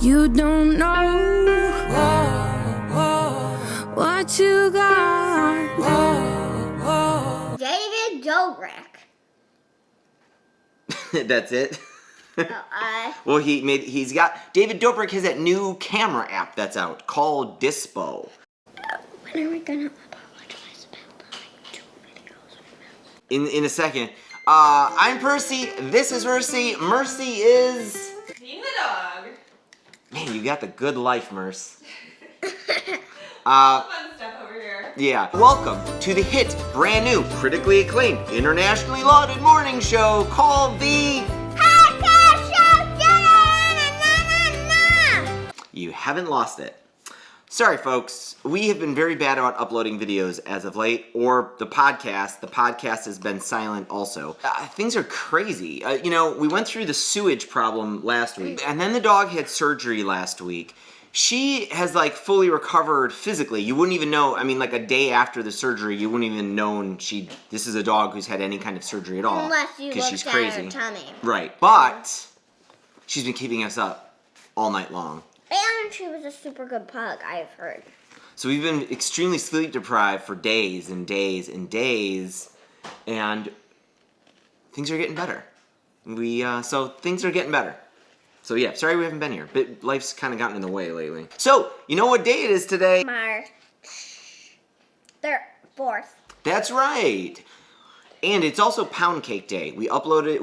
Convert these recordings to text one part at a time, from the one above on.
You don't know what you got. David Dobrik. That's it? Oh, Well, he's got, David Dobrik has that new camera app that's out called Dispo. when are we gonna apologize about the YouTube videos? In a second. I'm Percy, this is Mercy, Mercy is... Being the dog. Man, you got the good life, Merce. Fun stuff over here. Yeah. Welcome to the hit, brand new, critically acclaimed, internationally lauded morning show called the... You haven't lost it. Sorry, folks. We have been very bad about uploading videos as of late, or the podcast. The podcast has been silent also. Things are crazy. You know, we went through the sewage problem last week, and then the dog had surgery last week. She has, like, fully recovered physically. You wouldn't even know, I mean, like, a day after the surgery, you wouldn't even known this is a dog who's had any kind of surgery at all. Unless you looked she's at crazy. her tummy. Right. But she's been keeping us up all night long. And she was a super good pug, I've heard. So we've been extremely sleep deprived for days and days and days, and things are getting better. So things are getting better. So yeah, sorry we haven't been here, but life's kind of gotten in the way lately. So, you know what day it is today? March 4th. That's right. And it's also Pound Cake Day. We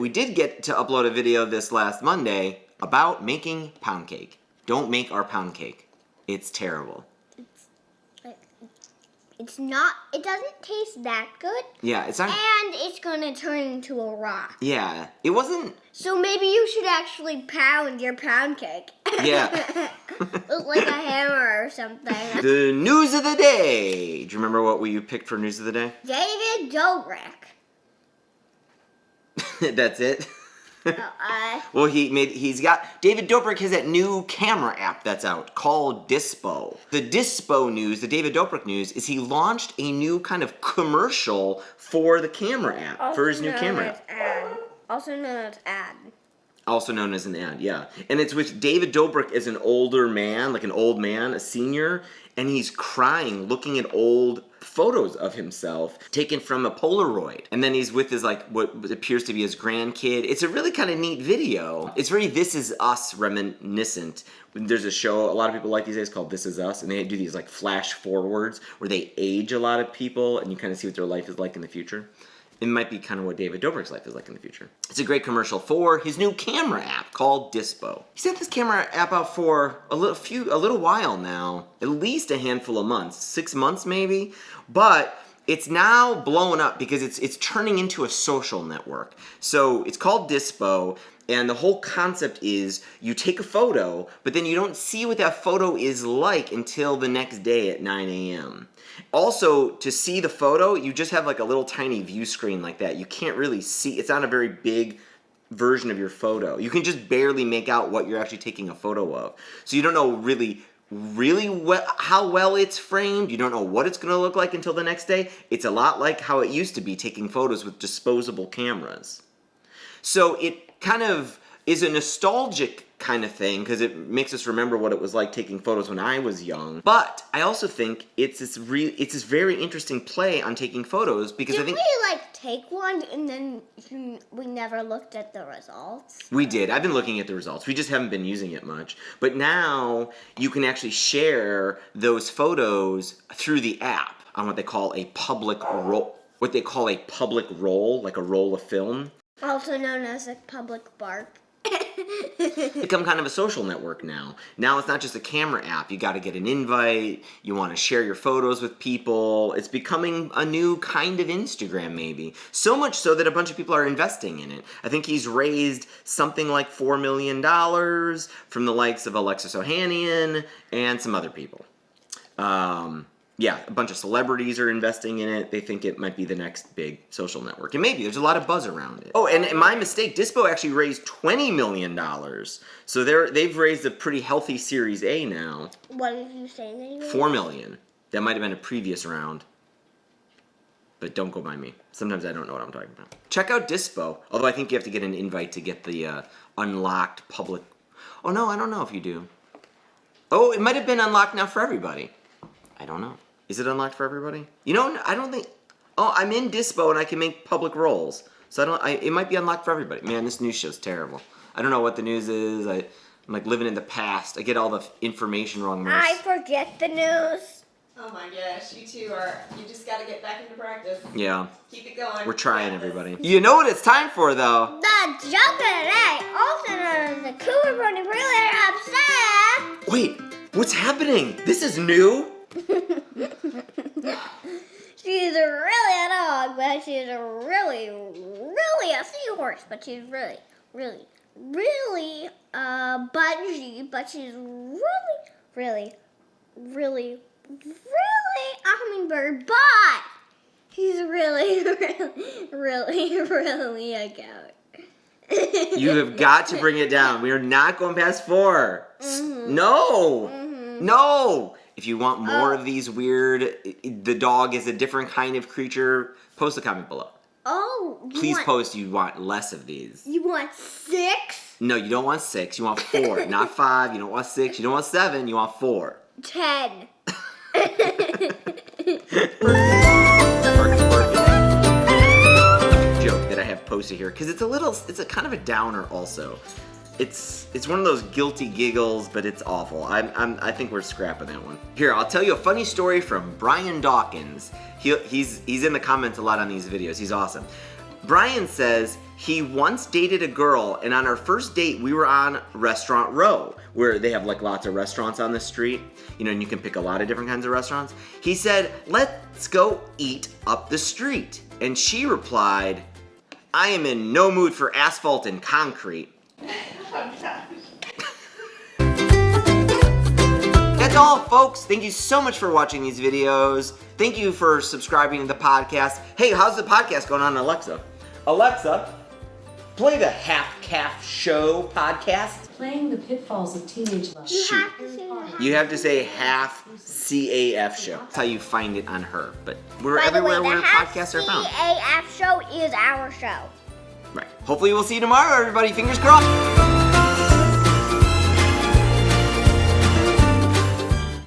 did get to upload a video this last Monday about making pound cake. Don't make our pound cake. It's terrible. It doesn't taste that good. Yeah, it's not. And it's gonna turn into a rock. Yeah, it wasn't. So maybe you should actually pound your pound cake. Yeah. With like a hammer or something. The news of the day. Do you remember what you picked for news of the day? David Dobrik. That's it? Oh, Well, David Dobrik has that new camera app that's out called Dispo. The Dispo news, the David Dobrik news, is he launched a new kind of commercial for the camera app, for his new camera app. Also known as ad. Also known as an ad, yeah. And it's with David Dobrik as an older man, like an old man, a senior, and he's crying, looking at old photos of himself taken from a Polaroid. And then he's with his, like, what appears to be his grandkid. It's a really kind of neat video. It's very This Is Us reminiscent. There's a show a lot of people like these days called This Is Us, and they do these, like, flash forwards where they age a lot of people, and you kind of see what their life is like in the future. It might be kind of what David Dobrik's life is like in the future. It's a great commercial for his new camera app called Dispo. He's had this camera app out for a little while now, at least a handful of months, 6 months maybe, but it's now blowing up because it's turning into a social network. So it's called Dispo, and the whole concept is you take a photo, but then you don't see what that photo is like until the next day at 9 a.m. Also, to see the photo, you just have like a little tiny view screen like that. You can't really see, it's not a very big version of your photo. You can just barely make out what you're actually taking a photo of. So you don't know really how well it's framed. You don't know what it's going to look like until the next day. It's a lot like how it used to be taking photos with disposable cameras. So it kind of is a nostalgic kind of thing because it makes us remember what it was like taking photos when I was young. But I also think it's this very interesting play on taking photos because Didn't we like take one and then we never looked at the results? We did. I've been looking at the results. We just haven't been using it much. But now you can actually share those photos through the app on what they call a public roll. What they call a public roll, like a roll of film. Also known as a public bark. Become kind of a social network now. Now it's not just a camera app. You got to get an invite. You want to share your photos with people. It's becoming a new kind of Instagram maybe. So much so that a bunch of people are investing in it. I think he's raised something like $4 million from the likes of Alexis Ohanian and some other people. Yeah, a bunch of celebrities are investing in it. They think it might be the next big social network. And maybe. There's a lot of buzz around it. Oh, and my mistake, Dispo actually raised $20 million. So they've raised a pretty healthy Series A now. What did you say they raised? $4 million. That might have been a previous round. But don't go by me. Sometimes I don't know what I'm talking about. Check out Dispo. Although I think you have to get an invite to get the unlocked public... Oh, no, I don't know if you do. Oh, it might have been unlocked now for everybody. I don't know. Is it unlocked for everybody? You know, I don't think... Oh, I'm in Dispo and I can make public rolls. So it might be unlocked for everybody. Man, this news show's terrible. I don't know what the news is. I'm like living in the past. I get all the information wrong. I forget the news. Oh my gosh, you two you just gotta get back into practice. Yeah. Keep it going. We're trying, everybody. You know what it's time for, though? The joke of the day, also known as the Cooper Brony Pre-Letter Upset. Wait, what's happening? This is new? She's really a dog, but she's really a seahorse. But she's really bungee. But she's really a hummingbird. But she's really a goat. You have got to bring it down. We are not going past 4. No! No! If you want more of these weird, the dog is a different kind of creature, post a comment below. Oh, Please post you want less of these. You want 6? No, you don't want 6. You want 4, not 5. You don't want 6. You don't want 7. You want 4. 10. Joke that I have posted here because it's a kind of a downer also. It's one of those guilty giggles, but it's awful. I think we're scrapping that one. Here, I'll tell you a funny story from Brian Dawkins. He's in the comments a lot on these videos. He's awesome. Brian says he once dated a girl, and on our first date, we were on Restaurant Row, where they have like lots of restaurants on the street, you know, and you can pick a lot of different kinds of restaurants. He said, "Let's go eat up the street." And she replied, "I am in no mood for asphalt and concrete." That's all, folks. Thank you so much for watching these videos. Thank you for subscribing to the podcast. Hey, how's the podcast going on, Alexa? Alexa, play the Half Calf Show podcast. Playing the pitfalls of teenage love. Shoot. You have to say Half CAF Show. That's how you find it on her. But we're everywhere where podcasts are found. CAF Show is our show. Right. Hopefully we'll see you tomorrow, everybody. Fingers crossed.